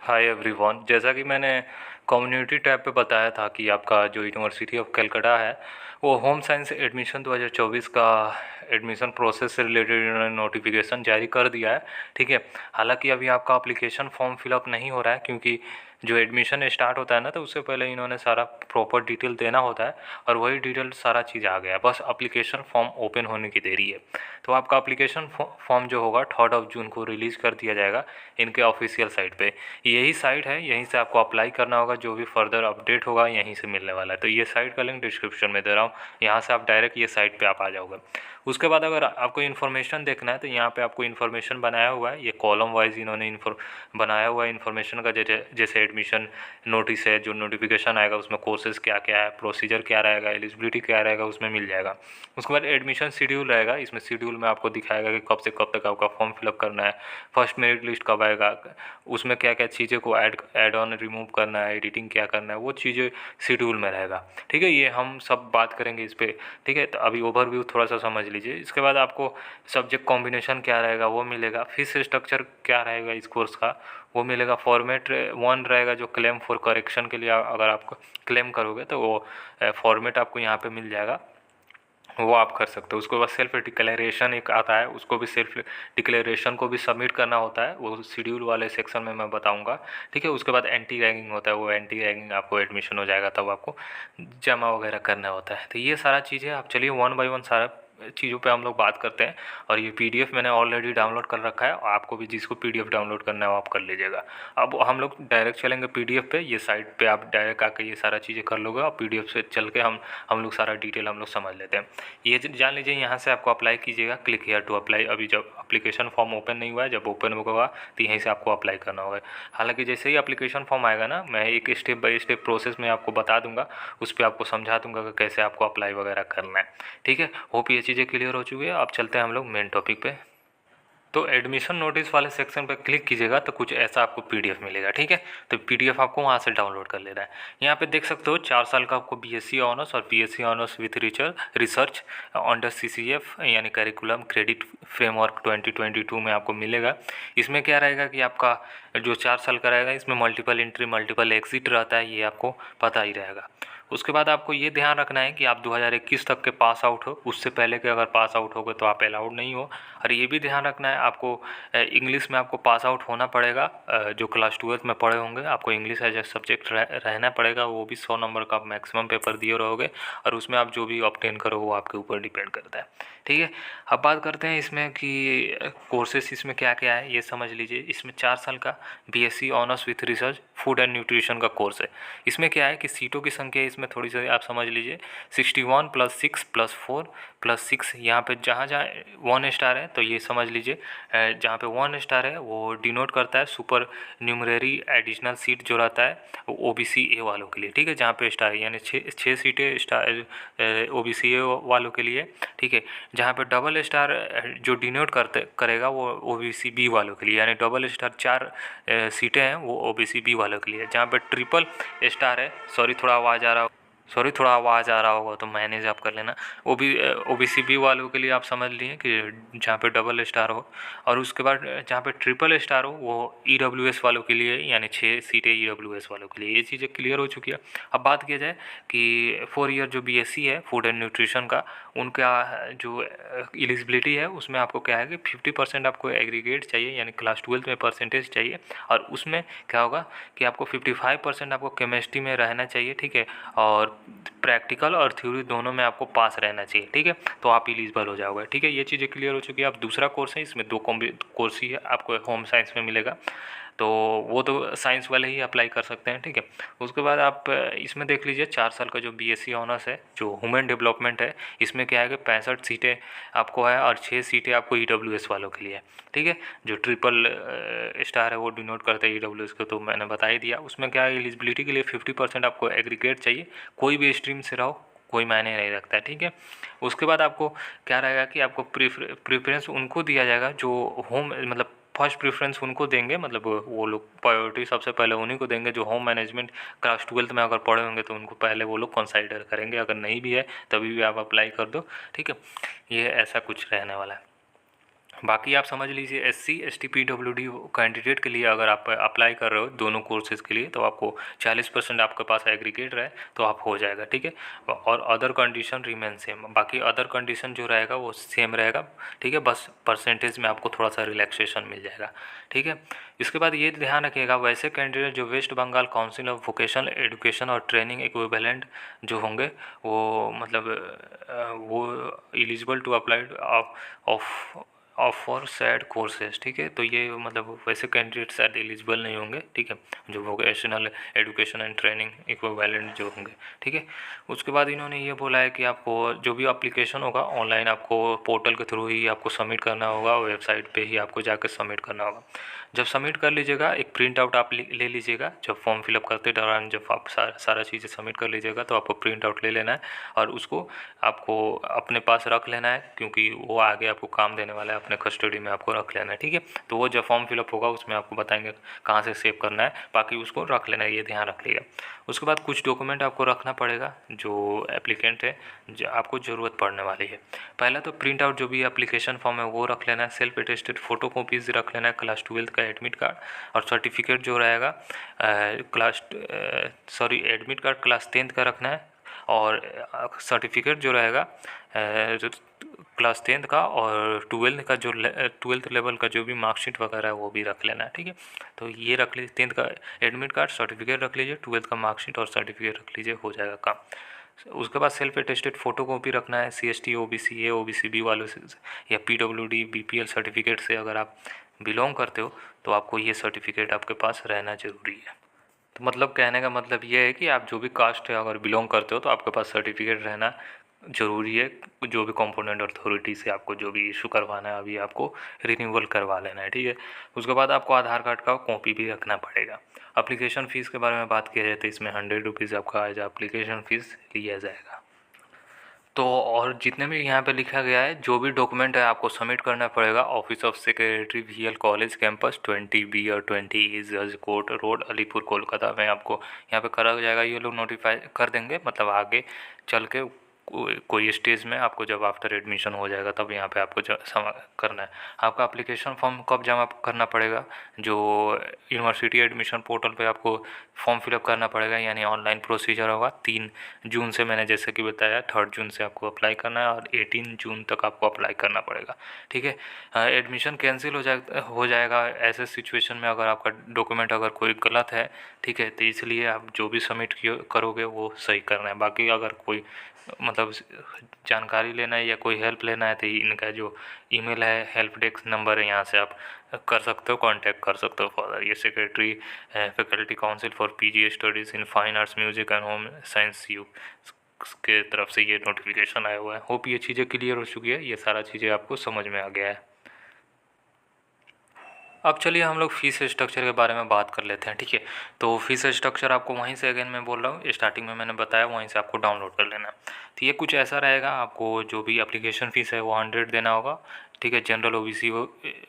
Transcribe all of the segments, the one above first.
Hi everyone. जैसा कि मैंने कम्युनिटी टैब पे बताया था कि आपका जो यूनिवर्सिटी ऑफ कलकत्ता है वो होम साइंस एडमिशन 2024 का एडमिशन प्रोसेस से रिलेटेड इन्होंने नोटिफिकेशन जारी कर दिया है। ठीक है। हालांकि अभी आपका एप्लीकेशन फॉर्म फिलअप नहीं हो रहा है, क्योंकि जो एडमिशन स्टार्ट होता है ना, तो उससे पहले इन्होंने सारा प्रॉपर डिटेल देना होता है और वही डिटेल सारा चीज़ आ गया है। बस एप्लीकेशन फॉर्म ओपन होने की देरी है। तो आपका एप्लीकेशन फॉर्म जो होगा 3 जून को रिलीज़ कर दिया जाएगा इनके ऑफिशियल साइट पे। यही साइट है, यहीं से आपको अप्लाई करना होगा। जो भी फर्दर अपडेट होगा यहीं से मिलने वाला है। तो ये साइट का लिंक डिस्क्रिप्शन में दे रहा हूँ, यहाँ से आप डायरेक्ट ये साइट पे आप आ जाओगे। उसके बाद अगर आपको इन्फॉर्मेशन देखना है तो यहाँ पे आपको इन्फॉर्मेशन बनाया हुआ है, ये कॉलम वाइज इन्होंने बनाया हुआ है इन्फॉर्मेशन का। जैसे एडमिशन नोटिस है, जो नोटिफिकेशन आएगा उसमें कोर्सेज क्या क्या है, प्रोसीजर क्या रहेगा, एलिजिबिलिटी क्या रहेगा, उसमें मिल जाएगा। उसके बाद एडमिशन शेड्यूल रहेगा, इसमें शेड्यूल में आपको दिखाएगा कि कब से कब तक आपका फॉर्म फिलअप करना है, फर्स्ट मेरिट लिस्ट कब आएगा, उसमें क्या क्या चीज़ें को ऐड ऑन रिमूव करना है, एडिटिंग क्या करना है, वो चीज़ें शेड्यूल में रहेगा। ठीक है, ये हम सब बात करेंगे इस पर। ठीक है, तो अभी ओवरव्यू थोड़ा सा समझ लीजिए। इसके बाद आपको सब्जेक्ट कॉम्बिनेशन क्या रहेगा वो मिलेगा, फीस स्ट्रक्चर क्या रहेगा इस कोर्स का वो मिलेगा। फॉर्मेट 1 रहेगा जो क्लेम फॉर करेक्शन के लिए, अगर आप क्लेम करोगे तो वो फॉर्मेट आपको यहाँ पे मिल जाएगा, वो आप कर सकते हो। उसके बाद सेल्फ डिक्लेरेशन एक आता है, उसको भी सेल्फ डिक्लेरेशन को भी सबमिट करना होता है, वो शेड्यूल वाले सेक्शन में मैं बताऊंगा। ठीक है। उसके बाद एंटी रैगिंग होता है, वो एंटी रैगिंग आपको एडमिशन हो जाएगा तब आपको जमा वगैरह करना होता है। तो ये सारा चीज़ें आप चलिए 1 बाय 1 सारा चीज़ों पे हम लोग बात करते हैं। और ये पीडीएफ मैंने ऑलरेडी डाउनलोड कर रखा है, और आपको भी जिसको पीडीएफ डाउनलोड करना है वो आप कर लीजिएगा। अब हम लोग डायरेक्ट चलेंगे पीडीएफ पे। ये साइट पे आप डायरेक्ट आके ये सारा चीज़ें कर लोगे, और पीडीएफ से चल के हम लोग सारा डिटेल हम लोग समझ लेते हैं। ये जान लीजिए, यहाँ से आपको अप्लाई कीजिएगा, क्लिक हियर टू अप्लाई। अभी जब एप्लीकेशन फॉर्म ओपन नहीं हुआ है, जब ओपन होगा तो यहीं से आपको अप्लाई करना होगा। हालांकि जैसे ही एप्लीकेशन फॉर्म आएगा ना, मैं एक स्टेप बाय स्टेप प्रोसेस में आपको बता दूंगा, उस पर आपको समझा दूंगा कि कैसे आपको अप्लाई वगैरह करना है। ठीक है, होप ये चीज़ें क्लियर हो चुकी है। अब चलते हैं हम लोग मेन टॉपिक पे। तो एडमिशन नोटिस वाले सेक्शन पर क्लिक कीजिएगा तो कुछ ऐसा आपको पीडीएफ मिलेगा। ठीक है, तो पीडीएफ आपको वहाँ से डाउनलोड कर लेना है। यहाँ पे देख सकते हो 4 साल का आपको बीएससी ऑनर्स और BSc honours with research under CCF यानी करिकुलम क्रेडिट फ्रेमवर्क 2022 में आपको मिलेगा। इसमें क्या रहेगा कि आपका जो 4 साल का रहेगा, इसमें मल्टीपल एंट्री मल्टीपल एग्जिट रहता है, ये आपको पता ही रहेगा। उसके बाद आपको ये ध्यान रखना है कि आप 2021 तक के पास आउट हो, उससे पहले के अगर पास आउट हो गए तो आप अलाउड नहीं हो। और ये भी ध्यान रखना है आपको इंग्लिश में आपको पास आउट होना पड़ेगा। जो क्लास 12th में पढ़े होंगे आपको इंग्लिश एज ए सब्जेक्ट रहना पड़ेगा। वो भी 100 नंबर का मैक्सिमम पेपर दिए रहोगे, और उसमें आप जो भी ऑब्टेन करो वो आपके ऊपर डिपेंड करता है। ठीक है, अब बात करते हैं इसमें कि कोर्सेस इसमें क्या क्या है, ये समझ लीजिए। इसमें 4 साल का BSc honours with research food and nutrition का कोर्स है। इसमें क्या है कि सीटों की संख्या इसमें थोड़ी सी आप समझ लीजिए, 61 + 6 + 4 + 6। यहाँ पे जहाँ जहाँ 1 स्टार है तो ये समझ लीजिए, जहाँ पे 1 स्टार है वो डिनोट करता है सुपर न्यूमरेरी एडिशनल सीट जो रहता है ओबीसी ए वालों के लिए। ठीक है, जहाँ पे स्टार यानी 6 सीटें स्टार ओबीसी ए वालों के लिए। ठीक है, जहाँ पे डबल स्टार जो डिनोट करेगा वो ओबीसी बी वालों के लिए, यानी डबल स्टार 4 सीटें हैं वो ओबीसी बी वालों के लिए। जहाँ पे ट्रिपल स्टार है, थोड़ा आवाज़ आ रहा होगा तो मैनेज आप कर लेना। ओबीसी बी वालों के लिए आप समझ लिए कि जहाँ पे डबल स्टार हो। और उसके बाद जहाँ पे ट्रिपल स्टार हो वो ईडब्ल्यूएस वालों के लिए, यानी 6 सीटें ईडब्ल्यूएस वालों के लिए। ये चीज़ें क्लियर हो चुकी है। अब बात किया जाए कि 4 ईयर जो बीएससी है फूड एंड न्यूट्रिशन का, उनका जो एलिजिबिलिटी है उसमें आपको क्या है कि 50% आपको एग्रीगेट चाहिए, यानी क्लास 12th में परसेंटेज चाहिए। और उसमें क्या होगा कि आपको 55% आपको केमिस्ट्री में रहना चाहिए। ठीक है, और प्रैक्टिकल और थ्योरी दोनों में आपको पास रहना चाहिए। ठीक है, तो आप एलिजिबल हो जाओगे। ठीक है, ये चीज़ें क्लियर हो चुकी है। अब दूसरा कोर्स है, इसमें 2 कोर्स ही है आपको होम साइंस में मिलेगा, तो वो तो साइंस वाले ही अप्लाई कर सकते हैं। ठीक है, उसके बाद आप इसमें देख लीजिए 4 साल का जो बीएससी ऑनर्स है जो ह्यूमन डेवलपमेंट है, इसमें क्या है कि 65 सीटें आपको है और 6 सीटें आपको ईडब्ल्यूएस वालों के लिए है। ठीक है, जो ट्रिपल स्टार है वो डिनोट करता है ईडब्ल्यूएस को, तो मैंने बता ही दिया। उसमें क्या है, एलिजिबिलिटी के लिए 50% आपको एग्रीगेट चाहिए, कोई भी स्ट्रीम से रहो कोई मायने नहीं रखता है। ठीक है, उसके बाद आपको क्या रहेगा कि आपको प्रेफरेंस उनको दिया जाएगा जो होम, मतलब फर्स्ट प्रेफरेंस उनको देंगे, मतलब वो लोग प्रायोरिटी सबसे पहले उन्हीं को देंगे जो होम मैनेजमेंट क्लास 12th में अगर पढ़े होंगे, तो उनको पहले वो लोग कंसाइडर करेंगे। अगर नहीं भी है तभी भी आप अप्लाई कर दो। ठीक है, ये ऐसा कुछ रहने वाला है। बाकी आप समझ लीजिए SC ST PWD कैंडिडेट के लिए अगर आप अप्लाई कर रहे हो दोनों कोर्सेज के लिए, तो आपको 40% आपके पास एग्रीगेट रहे तो आप हो जाएगा, ठीक है। और अदर कंडीशन रिमेन सेम, बाकी अदर कंडीशन जो रहेगा वो सेम रहेगा, ठीक है, बस परसेंटेज में आपको थोड़ा सा रिलैक्सेशन मिल जाएगा, ठीक है। इसके बाद ये ध्यान रखिएगा, वैसे कैंडिडेट जो West Bengal council of vocational education और ट्रेनिंग इक्विवेलेंट जो होंगे वो मतलब वो eligible to applied of for said courses, ठीक है। तो ये मतलब वैसे कैंडिडेट शायद एलिजिबल नहीं होंगे, ठीक है, जो vocational education and training equivalent जो होंगे, ठीक है। उसके बाद इन्होंने ये बोला है कि आपको जो भी एप्लीकेशन होगा ऑनलाइन आपको पोर्टल के थ्रू ही आपको सबमिट करना होगा, वेबसाइट पे ही आपको जाकर सबमिट करना होगा। जब सबमिट कर लीजिएगा एक प्रिंट आउट आप ले लीजिएगा, जब फॉर्म फिलअप करते दौरान जब आप सारा चीज़ें सबमिट कर लीजिएगा तो आपको प्रिंट आउट ले लेना है और उसको आपको अपने पास रख लेना है, क्योंकि वो आगे आपको काम देने वाला है, अपने कस्टडी में आपको रख लेना है, ठीक है। तो वो जब फॉर्म फिलअप होगा उसमें आपको बताएंगे कहाँ से सेव करना है, बाकी उसको रख लेना है, ये ध्यान रख लीजिएगा। उसके बाद कुछ डॉक्यूमेंट आपको रखना पड़ेगा जो एप्लीकेंट है जो आपको ज़रूरत पड़ने वाली है। पहला तो प्रिंट आउट जो भी एप्लीकेशन फॉर्म है वो रख लेना है, सेल्फ अटेस्टेड फ़ोटो कॉपीज़ रख लेना है, क्लास 12 का एडमिट कार्ड और सर्टिफिकेट जो रहेगा एडमिट कार्ड क्लास 10th का रखना है और सर्टिफिकेट जो रहेगा क्लास 10th का और 12th लेवल का जो भी मार्कशीट वगैरह है वो भी रख लेना है, ठीक है। तो ये रख लीजिए, 10th का एडमिट कार्ड, सर्टिफिकेट रख लीजिए, 12th का मार्कशीट और सर्टिफिकेट रख लीजिए, हो जाएगा काम। उसके बाद सेल्फ अटेस्टेड फ़ोटो कॉपी रखना है, CST OBC A OBC B वालों से या PWD BPL सर्टिफिकेट से अगर आप बिलोंग करते हो तो आपको ये सर्टिफिकेट आपके पास रहना ज़रूरी है। तो मतलब कहने का मतलब ये है कि आप जो भी कास्ट है अगर बिलोंग करते हो तो आपके पास सर्टिफिकेट रहना ज़रूरी है, जो भी कंपोनेंट अथॉरिटी से आपको जो भी इशू करवाना है अभी आपको रिन्यूअल करवा लेना है, ठीक है। उसके बाद आपको आधार कार्ड का कॉपी भी रखना पड़ेगा। एप्लीकेशन फ़ीस के बारे में बात की जाए तो इसमें 100 रुपीज़ आपका एज एप्लीकेशन फ़ीस लिया जाएगा। तो और जितने भी यहाँ पे लिखा गया है जो भी डॉक्यूमेंट है आपको सबमिट करना पड़ेगा office of secretary VL college campus 20B और 20 जज कोर्ट रोड अलीपुर कोलकाता में आपको यहाँ पे करा जाएगा। ये लोग नोटिफाई कर देंगे, मतलब आगे चल के कोई स्टेज में आपको जब आफ्टर एडमिशन हो जाएगा तब यहाँ पे आपको करना है। आपका एप्लीकेशन फॉर्म कब जमा करना पड़ेगा, जो यूनिवर्सिटी एडमिशन पोर्टल पे आपको फॉर्म फिलअप करना पड़ेगा, यानी ऑनलाइन प्रोसीजर होगा 3 जून से, मैंने जैसे कि बताया 3 जून से आपको अप्लाई करना है और 18 जून तक आपको अप्लाई करना पड़ेगा, ठीक है। एडमिशन कैंसिल हो जाएगा ऐसे सिचुएशन में अगर आपका डॉक्यूमेंट अगर कोई गलत है, ठीक है, तो इसलिए आप जो भी सबमिट करोगे वो सही करना है। बाकी अगर कोई मतलब जानकारी लेना है या कोई हेल्प लेना है तो इनका जो ईमेल है हेल्प डेस्क नंबर है, यहाँ से आप कर सकते हो, कांटेक्ट कर सकते हो फॉर ये secretary faculty council for PG studies in fine arts music and home science you के तरफ से ये नोटिफिकेशन आया हुआ है। होप ये चीज़ें क्लियर हो चुकी है, ये सारा चीज़ें आपको समझ में आ गया है। अब चलिए हम लोग फ़ीस स्ट्रक्चर के बारे में बात कर लेते हैं, ठीक है। तो फ़ीस स्ट्रक्चर आपको वहीं से अगेन मैं बोल रहा हूँ, स्टार्टिंग में मैंने बताया वहीं से आपको डाउनलोड कर लेना है। तो ये कुछ ऐसा रहेगा, आपको जो भी एप्लीकेशन फ़ीस है वो 100 देना होगा, ठीक है। जनरल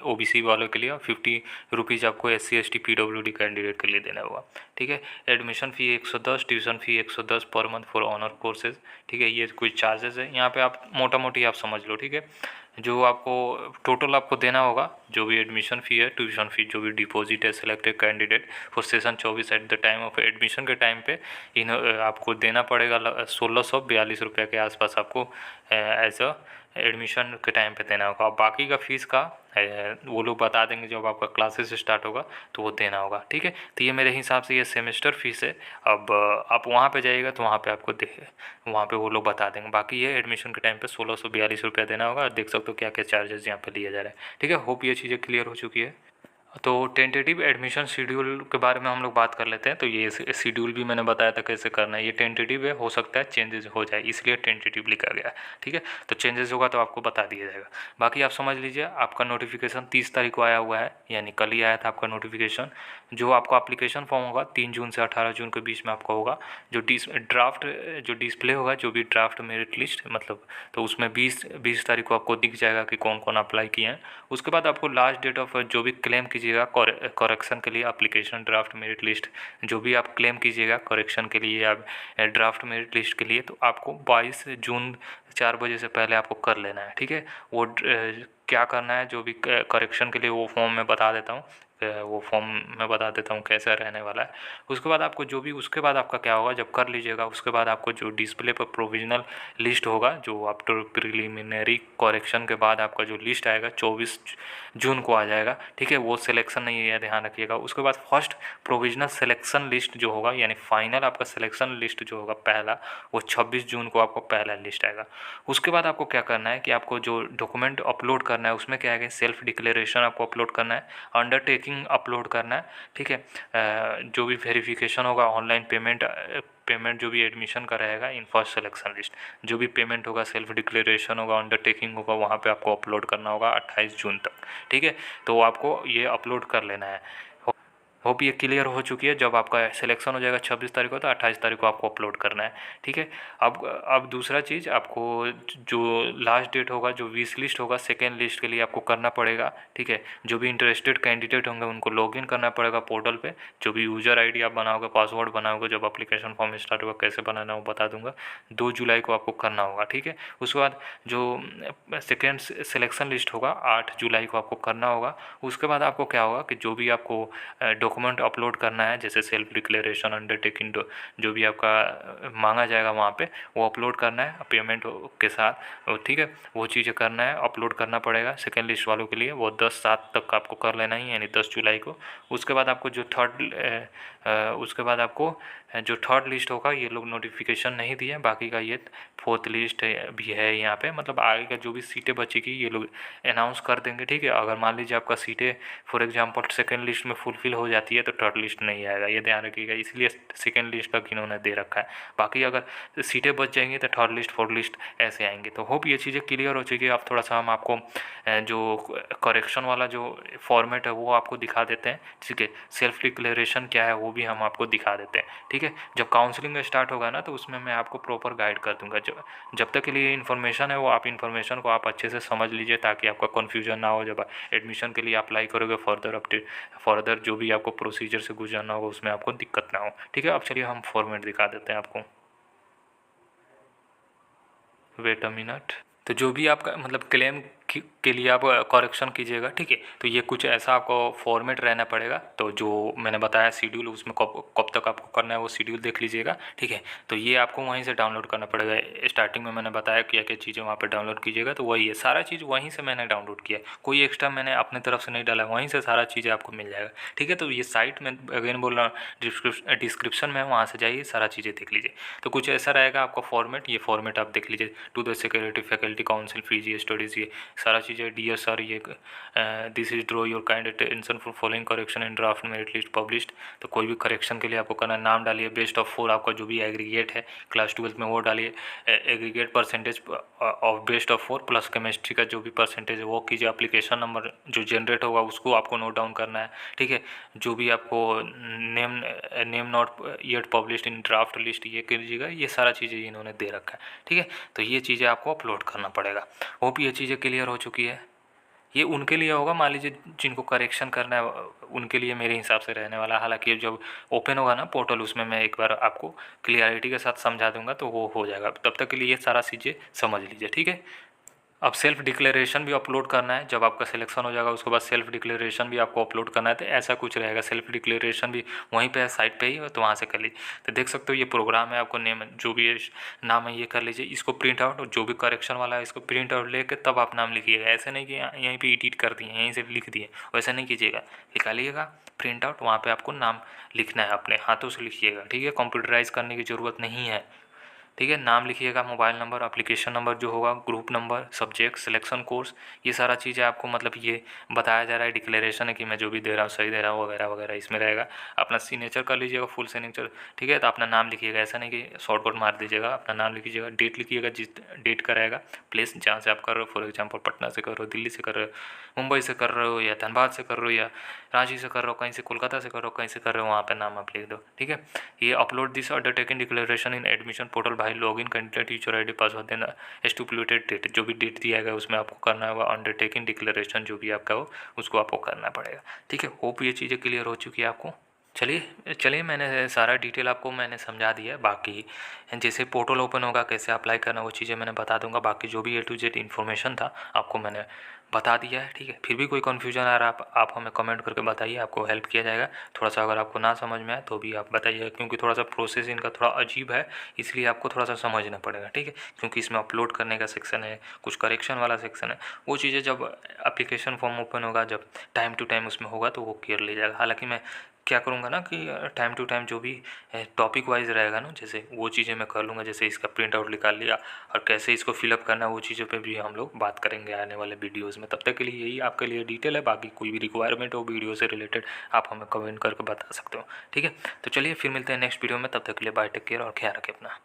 OBC वालों के लिए 50 रुपीज़ आपको SC ST PWD कैंडिडेट के लिए देना होगा, ठीक है। Admission fee 110, tuition fee 110 per month for honour courses, ठीक है। ये कुछ चार्जेस है यहाँ पे, आप मोटा मोटी आप समझ लो, ठीक है। जो आपको टोटल आपको देना होगा जो भी एडमिशन फ़ी है, ट्यूशन फ़ी, जो भी डिपॉजिट है selected candidate for session 24 at the time of admission के टाइम पे आपको देना पड़ेगा 1642 रुपये के आसपास आपको एज अ एडमिशन के टाइम पे देना होगा। बाकी का फ़ीस का वो लोग बता देंगे जब आपका क्लासेस स्टार्ट होगा तो वो देना होगा, ठीक है। तो ये मेरे हिसाब से ये सेमेस्टर फ़ीस है। अब आप वहाँ पे जाइएगा तो वहाँ पे आपको वहाँ पे वो लोग बता देंगे। बाकी ये एडमिशन के टाइम पे 1642 रुपया देना होगा। देख सकते हो क्या क्या चार्जेस यहाँ पे लिए जा रहे हैं, ठीक है। होप ये चीज़ें क्लियर हो चुकी है। तो टेंटेटिव एडमिशन शेड्यूल के बारे में हम लोग बात कर लेते हैं। तो ये शेड्यूल भी मैंने बताया था कैसे करना है, ये टेंटेटिव है, हो सकता है चेंजेस हो जाए इसलिए टेंटेटिव लिखा गया है, ठीक है। तो चेंजेस होगा तो आपको बता दिया जाएगा। बाकी आप समझ लीजिए आपका नोटिफिकेशन 30 तारीख को आया हुआ है, यानी कल ही आया था आपका नोटिफिकेशन। जो आपका एप्लीकेशन फॉर्म होगा 3 जून से 18 जून के बीच में आपका होगा। जो ड्राफ्ट जो डिस्प्ले होगा, जो भी ड्राफ्ट मेरिट लिस्ट मतलब, तो उसमें 20 तारीख को आपको दिख जाएगा कि कौन कौन अप्लाई किए हैं। उसके बाद आपको लास्ट डेट ऑफ जो भी क्लेम कीजिएगा करेक्शन के लिए एप्लीकेशन ड्राफ्ट मेरिट लिस्ट, जो भी आप क्लेम कीजिएगा करेक्शन के लिए या ड्राफ्ट मेरिट लिस्ट के लिए, तो आपको 22 जून 4 बजे से पहले आपको कर लेना है। ठीक है, वो क्या करना है, जो भी करेक्शन के लिए वो फॉर्म मैं बता देता हूँ, वो फॉर्म मैं बता देता हूँ कैसा रहने वाला है। उसके बाद आपको जो भी, उसके बाद आपका क्या होगा, जब कर लीजिएगा उसके बाद आपको जो डिस्प्ले पर प्रोविजनल लिस्ट होगा, जो आफ्टर प्रिलिमिनरी करेक्शन के बाद आपका जो लिस्ट आएगा 24 जून को आ जाएगा। ठीक है, वो सिलेक्शन नहीं है, ध्यान रखिएगा। उसके बाद फर्स्ट प्रोविजनल सिलेक्शन लिस्ट जो होगा, यानी फाइनल आपका सिलेक्शन लिस्ट जो होगा पहला, वो 26 जून को आपको पहला लिस्ट आएगा। उसके बाद आपको क्या करना है कि आपको जो डॉक्यूमेंट अपलोड करना है उसमें क्या है कि सेल्फ डिक्लेरेशन आपको अपलोड करना है, अंडरटेकिंग अपलोड करना है। ठीक है, जो भी वेरिफिकेशन होगा, ऑनलाइन पेमेंट जो भी एडमिशन का रहेगा इन फर्स्ट सिलेक्शन लिस्ट, जो भी पेमेंट होगा, सेल्फ डिक्लेरेशन होगा, अंडरटेकिंग होगा, वहाँ पे आपको अपलोड करना होगा 28 जून तक। ठीक है, तो आपको ये अपलोड कर लेना है। होप ये क्लियर हो चुकी है। जब आपका सिलेक्शन हो जाएगा 26 तारीख को, तो 28 तारीख को आपको अपलोड करना है। ठीक है, अब दूसरा चीज़, आपको जो लास्ट डेट होगा, जो 20 लिस्ट होगा सेकेंड लिस्ट के लिए आपको करना पड़ेगा। ठीक है, जो भी इंटरेस्टेड कैंडिडेट होंगे उनको लॉगिन करना पड़ेगा पोर्टल पे। जो भी यूज़र आईडी आप बनाओगे, पासवर्ड बनाओगे, जब एप्लीकेशन फॉर्म स्टार्ट होगा कैसे बनाना है वो बता दूंगा। 2 जुलाई को आपको करना होगा। ठीक है, उसके बाद जो सेकेंड सिलेक्शन लिस्ट होगा 8 जुलाई को आपको करना होगा। उसके बाद आपको क्या होगा कि जो भी आपको डॉक्यूमेंट अपलोड करना है, जैसे सेल्फ डिक्लेरेशन, अंडरटेकिंग, जो भी आपका मांगा जाएगा वहाँ पे, वो अपलोड करना है पेमेंट के साथ। ठीक है, वो चीज़ें करना है, अपलोड करना पड़ेगा सेकेंड लिस्ट वालों के लिए। वो 10/7 तक आपको कर लेना ही, यानी 10 जुलाई को। उसके बाद आपको जो उसके बाद आपको जो थर्ड लिस्ट होगा, ये लोग नोटिफिकेशन नहीं दिए, बाकी का ये फोर्थ लिस्ट भी है यहाँ पे, मतलब आगे का जो भी सीटें बचेगी ये लोग अनाउंस कर देंगे। ठीक है, अगर मान लीजिए आपका सीटें फॉर एग्जांपल सेकंड लिस्ट में फुलफिल हो जाती है तो थर्ड लिस्ट नहीं आएगा, ये ध्यान रखिएगा, इसलिए सेकंड लिस्ट तक इन्होंने दे रखा है। बाकी अगर सीटें बच जाएंगी तो थर्ड लिस्ट फोर्थ लिस्ट ऐसे आएंगे। तो होप ये चीज़ें क्लियर हो चुकी है। अब थोड़ा सा हम आपको जो करेक्शन वाला जो फॉर्मेट है वो आपको दिखा देते हैं। ठीक है, सेल्फ डिक्लेरेशन क्या है वो भी हम आपको दिखा देते हैं। ठीक है, जब काउंसलिंग स्टार्ट होगा ना, तो उसमें मैं आपको प्रॉपर गाइड कर दूंगा। जब तक के लिए इन्फॉर्मेशन है वो आप इन्फॉर्मेशन को आप अच्छे से समझ लीजिए, ताकि आपका कन्फ्यूजन ना हो जब एडमिशन के लिए अप्लाई करोगे। फर्दर जो भी आपको प्रोसीजर से गुजरना होगा उसमें आपको दिक्कत ना हो। ठीक है, अब चलिए हम फॉर्मेट दिखा देते हैं आपको। Wait a minute. तो जो भी आपका मतलब क्लेम के लिए आप करेक्शन कीजिएगा, ठीक है, तो ये कुछ ऐसा आपको फॉर्मेट रहना पड़ेगा। तो जो मैंने बताया शेड्यूल, उसमें कब तक आपको करना है वो शेड्यूल देख लीजिएगा। ठीक है, तो ये आपको वहीं से डाउनलोड करना पड़ेगा। स्टार्टिंग में मैंने बताया क्या क्या चीज़ें वहाँ पे डाउनलोड कीजिएगा, तो वही है, सारा चीज़ वहीं से मैंने डाउनलोड किया, कोई एक्स्ट्रा मैंने अपने तरफ से नहीं डाला, वहीं से सारा चीज़ें आपको मिल जाएगा। ठीक है, तो ये साइट में अगेन बोल रहा हूँ, डिस्क्रिप्शन में वहाँ से जाइए, सारा चीज़ें देख लीजिए। तो कुछ ऐसा रहेगा आपका फॉर्मेट, ये फॉर्मेट आप देख लीजिए। To the security faculty council फीजी स्टडीज़, ये सारा चीज़ें। डियर सर, ये this is draw your kind attention for following correction in draft merit list published. तो कोई भी करेक्शन के लिए आपको करना, नाम डालिए, बेस्ट ऑफ 4 आपका जो भी एग्रीगेट है क्लास 12 में वो डालिए, aggregate percentage of best of 4 plus chemistry का जो भी परसेंटेज है वो कीजिए। एप्लीकेशन नंबर जो जनरेट होगा उसको आपको नोट डाउन करना है। ठीक है, जो भी आपको name not yet published in draft list ये कीजिएगा। ये सारा चीज़ें इन्होंने दे रखा है। ठीक है, तो ये चीज़ें आपको अपलोड करना पड़ेगा। होप ये चीज़ें क्लियर हो चुकी है। ये उनके लिए होगा, मान लीजिए जिनको करेक्शन करना है उनके लिए मेरे हिसाब से रहने वाला। हालांकि जब ओपन होगा ना पोर्टल, उसमें मैं एक बार आपको क्लियरिटी के साथ समझा दूंगा, तो वो हो जाएगा। तब तक के लिए ये सारा चीज़ें समझ लीजिए। ठीक है, अब सेल्फ डिक्लेरेशन भी अपलोड करना है। जब आपका सिलेक्शन हो जाएगा उसके बाद सेल्फ डिक्लेरेशन भी आपको अपलोड करना है। तो ऐसा कुछ रहेगा, सेल्फ डिक्लेरेशन भी वहीं पे है, साइट पे ही, तो वहाँ से कर लीजिए। तो देख सकते हो ये प्रोग्राम है, आपको नेम जो भी नाम है ये कर लीजिए। इसको प्रिंट आउट, जो भी करेक्शन वाला है इसको प्रिंट आउट लेके तब आप नाम लिखिएगा। ऐसे नहीं कि यहीं पर एडिट कर दिए, यहीं से लिख दिए, वैसा नहीं कीजिएगा। निकालिएगा प्रिंट आउट, वहाँ पर आपको नाम लिखना है, अपने हाथों से लिखिएगा। ठीक है, कंप्यूटराइज करने की ज़रूरत नहीं है। ठीक है, नाम लिखिएगा, मोबाइल नंबर, एप्लीकेशन नंबर जो होगा, group number, subject, selection course, ये सारा चीज़ें आपको मतलब ये बताया जा रहा है, डिक्लेरेशन है कि मैं जो भी दे रहा हूँ सही दे रहा हूँ वगैरह वगैरह इसमें रहेगा। अपना सिग्नेचर कर लीजिएगा, फुल सिग्नेचर। ठीक है, तो अपना नाम लिखिएगा, ऐसा नहीं कि शॉर्टकट मार दीजिएगा, अपना नाम लिखिएगा, डेट लिखिएगा, जिस डेट का रहेगा, प्लेस जहाँ से आप कर रहे हो, फॉर एग्जाम्पल पटना से कर रहे हो, दिल्ली से कर रहे हो, मुंबई से कर रहे हो, या धनबाद से कर रहे हो, या रांची से कर रहे हो, कहीं से कोलकाता से कर रहे हो, कहीं से कर रहे हो, वहाँ पर नाम आप लिख दो। ठीक है, ये upload this undertaking declaration in admission portal भाई login candidate user ID password देना, स्टिपुलेटेड डेट जो भी डेट दिया गया उसमें आपको करना है, वो अंडरटेकिंग डिक्लेरेशन जो भी आपका हो उसको आपको करना पड़ेगा। ठीक है, होप ये चीज़ें क्लियर हो चुकी है आपको। चलिए चलिए मैंने सारा डिटेल आपको मैंने समझा दिया है। बाकी जैसे पोर्टल ओपन होगा, कैसे अप्लाई करना, वो चीज़ें मैंने बता दूंगा। बाकी जो भी A to Z इन्फॉर्मेशन था आपको मैंने बता दिया है। ठीक है, फिर भी कोई कन्फ्यूजन आ रहा है आप हमें कमेंट करके बताइए, आपको हेल्प किया जाएगा। थोड़ा सा अगर आपको ना समझ में आए तो भी आप बताइए, क्योंकि थोड़ा सा प्रोसेस इनका थोड़ा अजीब है, इसलिए आपको थोड़ा सा समझना पड़ेगा। ठीक है, क्योंकि इसमें अपलोड करने का सेक्शन है, कुछ करेक्शन वाला सेक्शन है, वो चीज़ें जब एप्लीकेशन फॉर्म ओपन होगा, जब टाइम टू टाइम उसमें होगा तो वो क्लियर ले जाएगा। हालाँकि मैं क्या करूँगा ना कि टाइम टू टाइम जो भी टॉपिक वाइज रहेगा ना, जैसे वो चीज़ें मैं कर लूँगा, जैसे इसका प्रिंट आउट निकाल लिया और कैसे इसको फिलअप करना है, वो चीज़ों पे भी हम लोग बात करेंगे आने वाले वीडियोज़ में। तब तक के लिए यही आपके लिए डिटेल है। बाकी कोई भी रिक्वायरमेंट हो वीडियो से रिलेटेड आप हमें कमेंट करके बता सकते हो। ठीक है, तो चलिए फिर मिलते हैं नेक्स्ट वीडियो में। तब तक के लिए बाय, टेक केयर और ख्याल रखें अपना।